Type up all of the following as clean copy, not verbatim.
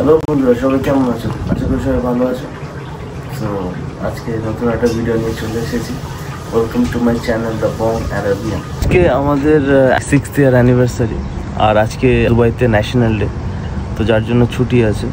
Hello বন্ধুরা, সবাই কেমন আছো? আশা করি সবাই ভালো আছো। তো আজকে নতুন একটা ভিডিও নিয়ে চলে এসেছি। Welcome to my channel the Bong Arabian. আজকে আমাদের 6th ইয়ার অ্যানিভার্সারি, আর আজকে দুবাইতে ন্যাশনাল ডে, তো যার জন্য ছুটি আছে।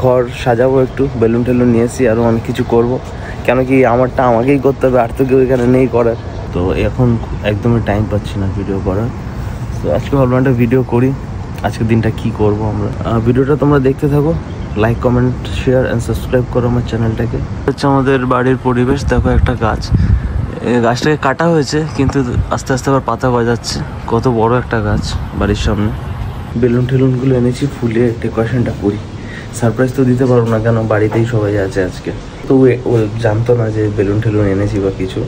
ঘর সাজাবো, একটু বেলুন টেলুন নিয়েছি, আরও অনেক কিছু করব, কেন কি আমারটা আমাকেই করতে হবে, আর তো কেউ এখানে নেই করার। তো এখন একদমই টাইম পাচ্ছি না ভিডিও করার। তো আজকে ভাবলাম একটা ভিডিও করি, আজকের দিনটা কি করব আমরা। ভিডিওটা তোমরা দেখতে থাকো, like comment share and subscribe করো আমার চ্যানেলটাকে। হচ্ছে আমাদের বাড়ির পরিবেশ। দেখো একটা গাছ, গাছটাকে কাটা হয়েছে কিন্তু আস্তে আস্তে আবার পাতা গজাচ্ছে। কত বড় একটা গাছ বাড়ির সামনে। বেলুন টেলুনগুলো এনেছি, ফুলে ডেকোরেশনটা করি। সারপ্রাইজ তো দিতে পারবো না, কেন বাড়িতেই সবাই আছে আজকে। তো ও জানতো না যে বেলুন টেলুন এনেছি বা কিছু।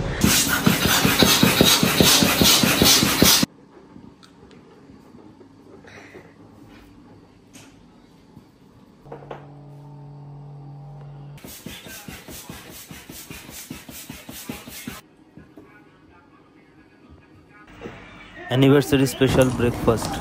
Anniversary special breakfast.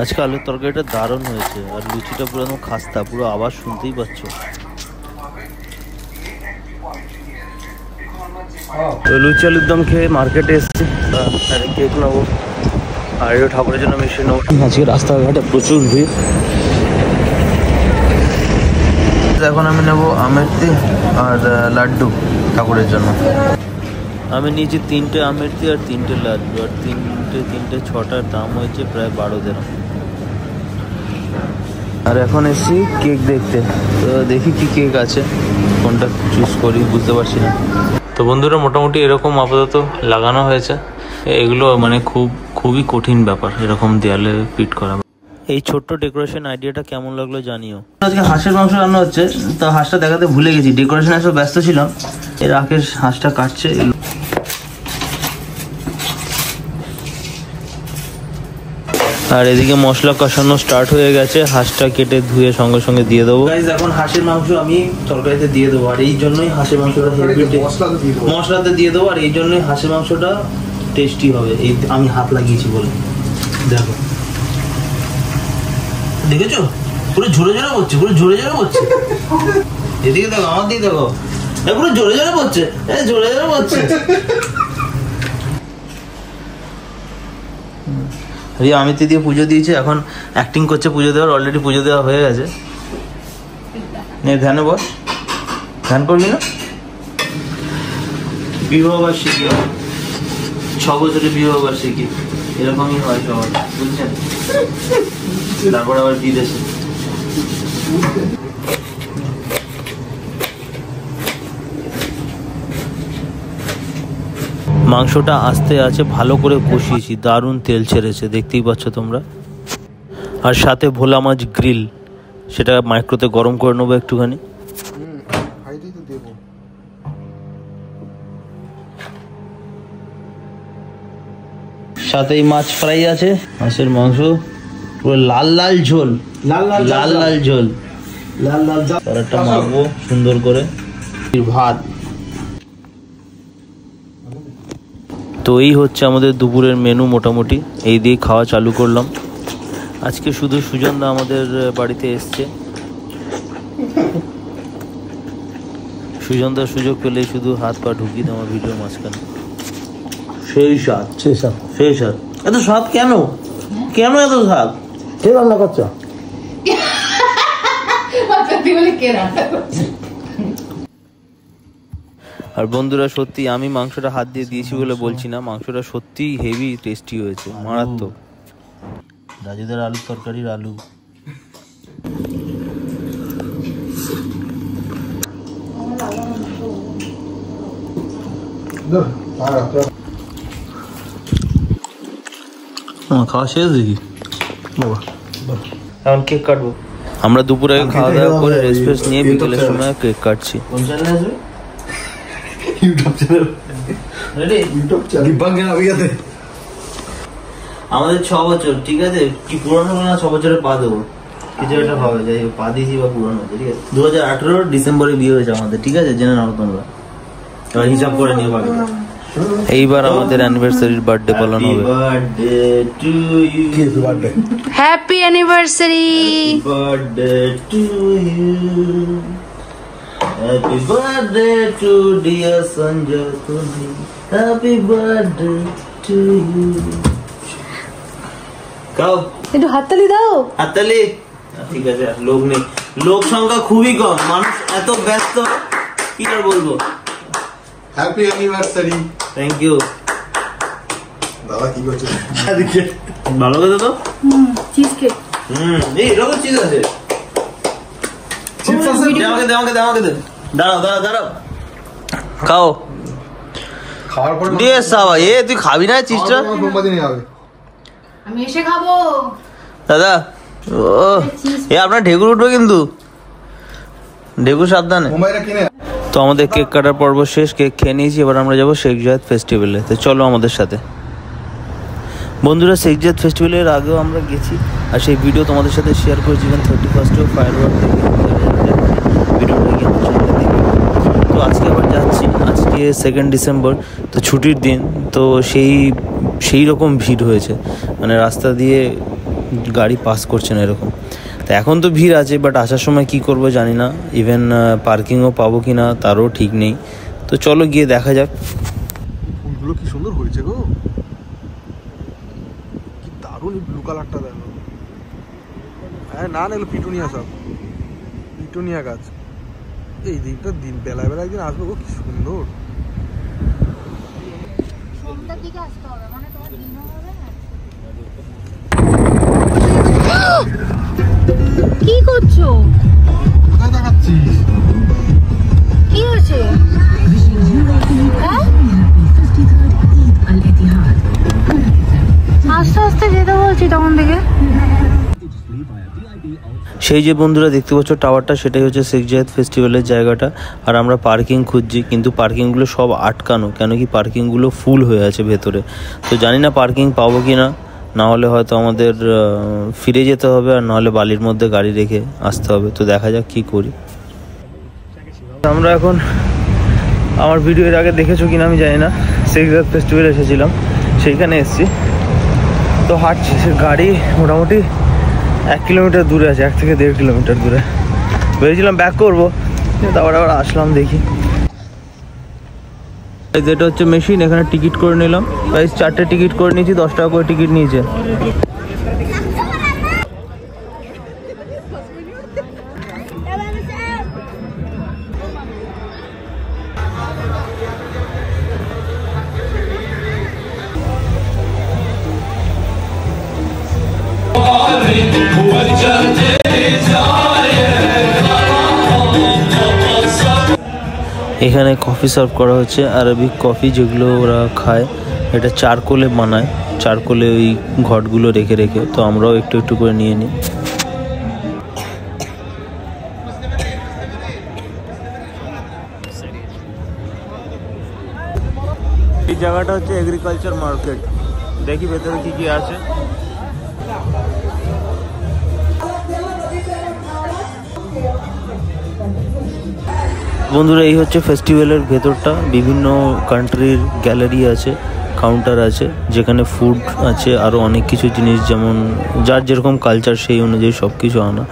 আজকে আলুর তরকারিটা দারুণ হয়েছে, আর লুচিটা পুরো একদম খাস্তা, পুরো আওয়াজ শুনতেই পাচ্ছ। তো লুচি আলুর দম খেয়ে মার্কেটে এসেছি, কেক নেবো আর ঠাকুরের জন্য মিষ্টি নেবো। আজকে রাস্তাঘাটে প্রচুর ভিড়। এখন আমি নেবো আমেরতি আর লাড্ডু ঠাকুরের জন্য। আমি নিয়েছি 3টে আমেরতি আর 3টে লাড্ডু, আর তিনটে 6টার দাম হয়েছে প্রায় 12 দিরহাম। আর এখন এসেছি কেক দেখতে, তো দেখি কি কেক আছে, কোনটা চুজ করি বুঝতে পারছি না। তো বন্ধুরা, মোটামুটি এরকম আপাতত লাগানো হয়েছে। এগুলো মানে খুবই কঠিন ব্যাপার, এরকম দেয়ালে ফিট করা। এই ছোট্ট ডেকোরেশন আইডিয়াটা কেমন লাগলো জানিও। আজকে হাঁসের মাংস রান্না হচ্ছে, তো হাঁসটা দেখাতে ভুলে গেছি, ডেকোরেশনে সব ব্যস্ত ছিলাম। এই রাকেশ হাঁসটা কাটছে। আর এদিকে মশলা কষানো স্টার্ট হয়ে গেছে, হাঁসটা কেটে ধুয়ে সঙ্গে সঙ্গে দিয়ে দেবো। এখন হাঁসের মাংস আমি তরকারিতে দিয়ে দেবো, আর এই জন্যই হাঁসের মাংসটা মশলাতে দিয়ে দেবো, আর এই জন্যই হাঁসের মাংসটা টেস্টি হবে। এই আমি হাত লাগিয়েছি বলে। দেখো, দেখেছো পুরো ঝরে ঝরে পড়ছে, পুরো ঝরে ঝরে পড়ছে। এদিকে দেখো, আমার দিকে দেখো, পুরো ঝরে ঝরে পড়ছে, ঝরে ঝরে পড়ছে। রিয়া আমিতি দিয়ে পুজো দিয়েছে, এখন অ্যাক্টিং করছে পুজো দেওয়ার। অলরেডি পুজো দেওয়া হয়ে গেছে। ধ্যানে বস, ধ্যান করবি না? বিবাহবার্ষিকী 6 বছরের বিবাহবার্ষিকী, এরকমই হয় সবার, বুঝছেন? তারপর আবার বিদেশে। মাংসটা আস্তে আছে, ভালো করে কষিয়েছি, দারুণ তেল ছেড়েছে, দেখতেই পাচ্ছ তোমরা। আর সাথে ভোলা মাছ গ্রিল, সেটা মাইক্রোতে গরম করে নেবো একটুখানি। সাথে মাছ ফ্রাই আছে, মাছের মাংস পুরো লাল লাল ঝোল, লাল লাল ঝোল, একটা মাখবো সুন্দর করে। ভাত। তো এই হচ্ছে আমাদের দুপুরের মেনু মোটামুটি, এই দিয়ে খাওয়া চালু করলাম। আজকে শুধু সুজনদা আমাদের বাড়িতে এসছে। সুজনদার সুযোগ পেলেই শুধু হাত পা ঢুকিয়ে দেওয়া ভিডিওর মাঝখানে। সেই স্বাদ, সেই স্বাদ। এত স্বাদ কেন, কেন এত স্বাদ? কে রান্না করছ? আর বন্ধুরা, সত্যি আমি মাংসটা হাত দিয়ে দিয়েছি বলে বলছি না, মাংসটা সত্যি হেভি টেস্টি হয়েছে, মারাত্মক। রাজুদের আলুর তরকারির আলু। খাওয়া শেষ দেখি বাবা, এখন কেক কাটবো। আমরা দুপুরে খাওয়া দাওয়া করে রেস্ট নিয়ে বিকেলের সময় কেক কাটছি। আমাদের 6 বছর, ঠিক আছে? কি পুরনো না 6 বছরের পা দেবো, কিছু একটা হবে, যাই পা দিয়েছি বা পুরনো হচ্ছে, ঠিক আছে? 2018 ডিসেম্বরে বিয়ে হয়েছে আমাদের, ঠিক আছে? জেনে নাও তোমরা, এবার হিসাব করে নিও বাকিটা। এইবার আমাদের অ্যানিভার্সারির বার্থডে পালন হবে। Happy anniversary. Birthday to you, happy birthday to dear Sanjay তুমি, হ্যাপি বার্থডে টু ইউ। কাও একটু হাততালি দাও। হাততালি। ঠিক আছে, লোক নেই, লোক সংখ্যা খুবই কম, মানুষ এত ব্যস্ত কি আর বলবো। Happy anniversary. থ্যাংক ইউ দাদা। কি করছো? ভালো কথা তো। Cheese cake. এই এরকম চিজ আছে। চিপস আছে? আমাকে দে। দাঁড়াও। খাও। খাওয়ার পর দিয়ে সাবা এ তুই খাবি না চিজটা? মোমবাতি নিয়ে হবে। আমি এসে খাবো। দাদা ও এ আপনার ঢেকুর উঠবে কিন্তু, ঢেকুর সাবধানে। মোবাইলটা কিনে। তো আমাদের কেক কাটার পর্ব শেষ, কেক খেয়ে নিয়েছি, এবার আমরা যাবো শেখ জায়েদ ফেস্টিভ্যালে। তো চলো আমাদের সাথে। বন্ধুরা, শেখ জায়েদ ফেস্টিভ্যালের আগেও আমরা গেছি, আর সেই ভিডিও তোমাদের সাথে শেয়ার করেছি। 31 ফায়ার ওয়ার্ক থেকে ভিডিওটা গিয়ে আমার চ্যানেলে দেখি। তো আজকে আবার যাচ্ছি, আজকে 2 ডিসেম্বর, তো ছুটির দিন। তো সেই রকম ভিড় হয়েছে, মানে রাস্তা দিয়ে গাড়ি পাস করছে না এরকম। তো এখন তো ভিড় আছে, বাট আসার সময় কি করব জানি না, ইভেন পার্কিংও পাবো কি না তারও ঠিক নেই। তো চলো গিয়ে দেখা যাক। ফুলগুলো কি সুন্দর হয়েছে গো, কি দারুণ ব্লু কালারটা দেখো। হ্যাঁ না এগুলো পিটুনিয়া, সব পিটুনিয়া গাছ। এই দিনটা বেলায় একদিন আসবো গো, কি সুন্দর। কি করছো? কোথায় দেখাচ্ছিস? কি হয়েছে? আস্তে আস্তে যেতে বলছি তখন থেকে। সেই যে বন্ধুরা দেখতে পাচ্ছ টাওয়ারটা, সেটাই হচ্ছে শেখ জায়েদ ফেস্টিভ্যালের জায়গাটা। আর আমরা পার্কিং খুঁজছি, কিন্তু পার্কিংগুলো সব আটকানো, কেন কি পার্কিংগুলো ফুল হয়ে আছে ভেতরে। তো জানি না পার্কিং পাবো কি না, না হলে হয়তো আমাদের ফিরে যেতে হবে, আর নাহলে বালির মধ্যে গাড়ি রেখে আসতে হবে। তো দেখা যাক কি করি। আমরা এখন, আমার ভিডিও এর আগে দেখেছো কিনা আমি জানি না, শেখ জায়েদ ফেস্টিভ্যালে এসেছিলাম, সেইখানে এসেছি। তো হাঁটছি, সে গাড়ি মোটামুটি 1 কিলোমিটার দূরে আছে, 1 থেকে 1.5 কিলোমিটার দূরে। ভেবেছিলাম ব্যাক করবো, তারপর আবার আসলাম দেখি। যেটা হচ্ছে মেশিন, এখানে টিকিট করে নিলাম। প্রাইস 4টে টিকিট করে নিয়েছি, 10 টাকা করে টিকিট নিয়েছে। এখানে কফি সার্ভ করা হচ্ছে, আরবিক কফি, যেগুলো ওরা খায়। এটা চারকোলে বানায়, চারকোলে ওই ঘটগুলো রেখে রেখে। তো আমরাও একটু একটু করে নিয়ে নিই। এই জায়গাটা হচ্ছে এগ্রিকালচার মার্কেট, দেখি ভেতরে কি কি আছে। বন্ধুরা, এই হচ্ছে ফেস্টিভ্যালের ভেতরটা। বিভিন্ন কান্ট্রির গ্যালারি আছে, কাউন্টার আছে, যেখানে ফুড আছে, আরও অনেক কিছু জিনিস, যেমন যার যেরকম কালচার সেই অনুযায়ী সব কিছু আনা।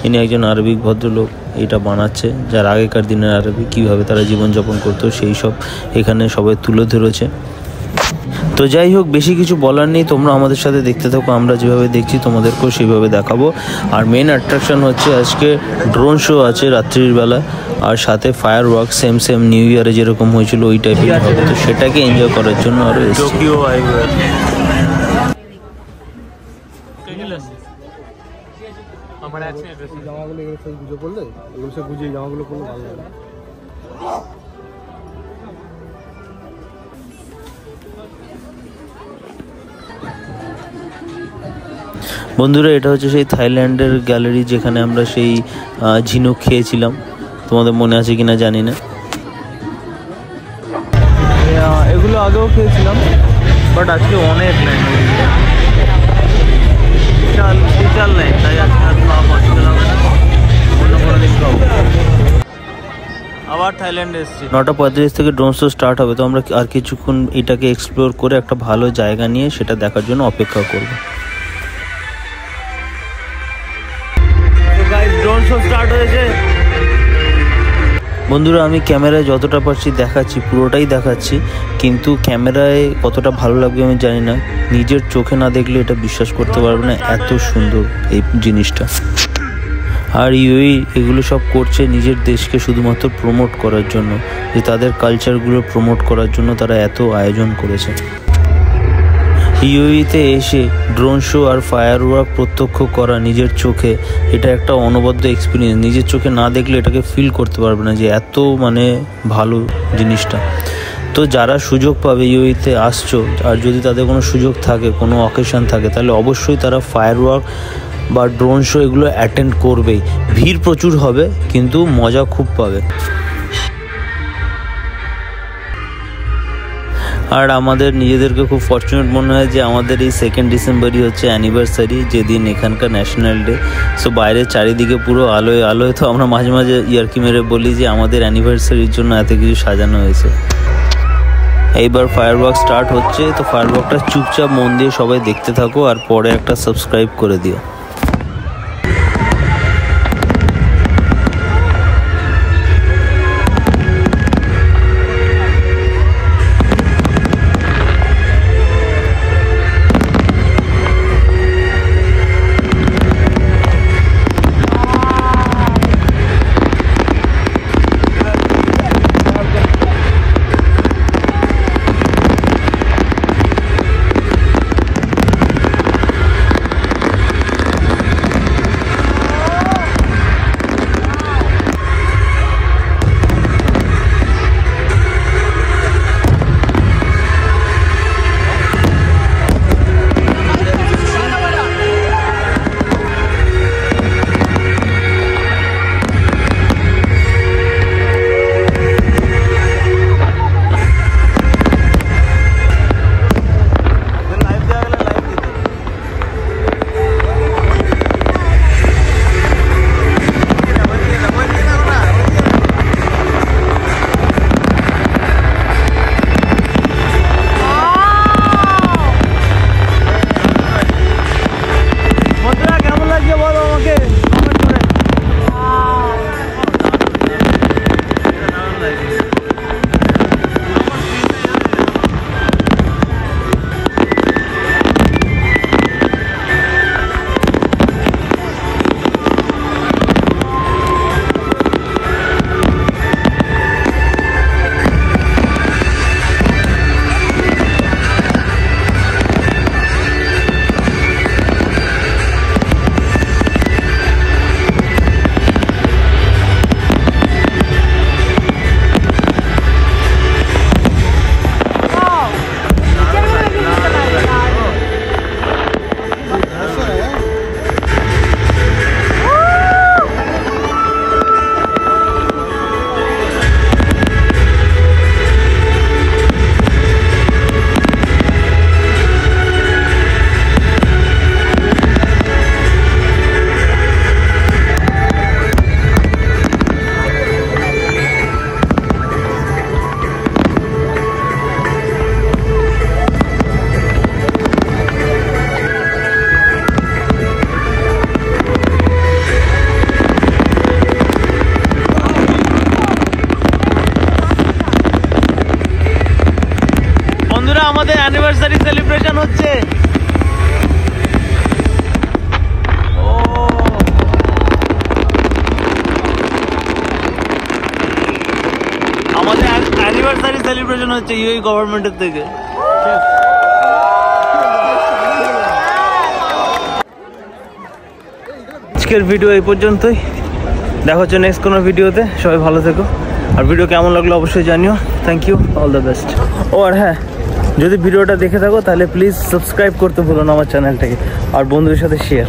ইনি একজন আরবিক ভদ্রলোক, এটা বানাচ্ছে, যার আগেকার দিনের আরবি কীভাবে তারা জীবনযাপন করতো সেই সব এখানে সবাই তুলে ধরেছে। তো যাই হোক, বেশি কিছু বলার নেই, তোমরা আমাদের সাথে দেখতে থাকো। আমরা যেভাবে দেখছি তোমাদেরকেও সেইভাবে দেখাবো। আর মেন অ্যাট্রাকশন হচ্ছে আজকে ড্রোন শো আছে রাত্রির বেলা, আর সাথে ফায়ার ওয়ার্ক, সেম নিউ ইয়ারে যেরকম হয়েছিল ওই টাইপের হবে। তো সেটাকে এনজয় করার জন্য আরও এসেছি। জামাগুলো এগুলো সব গুজে পড়লে, এগুলো সব গুজিয়ে জামাগুলো পরলে ভালো লাগে। বন্ধুরা, এটা হচ্ছে সেই থাইল্যান্ডের গ্যালারি, যেখানে আমরা সেই ঝিনুক খেয়েছিলাম। তোমাদের মনে আছে কিনা জানি না। এগুলো আগেও খেয়েছিলাম, বাট আজকে অনেক লাইন, বিশাল লাইন, তাই আজকে আর খাওয়া পসিবল হবে না, অন্য কোনো দিন খাবো। আবার থাইল্যান্ডে এসেছি। 9:35 থেকে ড্রোন শো স্টার্ট হবে, তো আমরা আর কিছুক্ষণ এটাকে এক্সপ্লোর করে একটা ভালো জায়গা নিয়ে সেটা দেখার জন্য অপেক্ষা করব। তো গাইস ড্রোন শো স্টার্ট হয়েছে। বন্ধুরা আমি ক্যামেরায় যতটা পারছি দেখাচ্ছি, পুরোটাই দেখাচ্ছি, কিন্তু ক্যামেরায় কতটা ভালো লাগবে আমি জানি না, নিজের চোখে না দেখলে এটা বিশ্বাস করতে পারবে না, এত সুন্দর এই জিনিসটা। আর ইউএই এগুলো সব করছে নিজের দেশকে শুধুমাত্র প্রমোট করার জন্য, যে তাদের কালচারগুলো প্রমোট করার জন্য তারা এত আয়োজন করেছে। ইউএইতে এসে ড্রোন শো আর ফায়ার ওয়ার্ক প্রত্যক্ষ করা নিজের চোখে, এটা একটা অনবদ্য এক্সপিরিয়েন্স। নিজের চোখে না দেখলে এটাকে ফিল করতে পারবে না যে এত ভালো জিনিসটা। তো যারা সুযোগ পাবে ইউএইতে আসছো, আর যদি তাদের কোনো সুযোগ থাকে, কোনো অকেশন থাকে, তাহলে অবশ্যই তারা ফায়ার ওয়ার্ক বা ড্রোন শো এগুলো অ্যাটেন্ড করবেই। ভিড় প্রচুর হবে কিন্তু মজা খুব পাবে। আর আমাদের নিজেদেরকে খুব ফর্চুনেট মনে হয় যে আমাদের এই 2 ডিসেম্বরই হচ্ছে অ্যানিভার্সারি, যেদিন এখানকার ন্যাশনাল ডে। সো বাইরে চারিদিকে পুরো আলোয় আলোয়, তো আমরা মাঝে মাঝে ইয়ার্কি মেরে বলি যে আমাদের অ্যানিভার্সারির জন্য এত কিছু সাজানো হয়েছে। এইবার ফায়ার ওয়ার্ক স্টার্ট হচ্ছে, তো ফায়ার ওয়ার্কটা চুপচাপ মন দিয়ে সবাই দেখতে থাকো, আর পরে একটা সাবস্ক্রাইব করে দিও। আমাদের অ্যানিভার্সারি সেলিব্রেশন হচ্ছে। আমাদের অ্যানিভার্সারি সেলিব্রেশন হচ্ছে ইউএই গভর্নমেন্টের থেকে। আজকের ভিডিও এই পর্যন্তই, দেখা হচ্ছে নেক্সট কোনো ভিডিওতে। সবাই ভালো থেকো, আর ভিডিও কেমন লাগলো অবশ্যই জানিও। Thank you, all the best. ও আর হ্যাঁ, যদি ভিডিওটা দেখে থাকো তাহলে প্লিজ সাবস্ক্রাইব করতে ভুলো না আমার চ্যানেলটাকে, আর বন্ধুদের সাথে শেয়ার।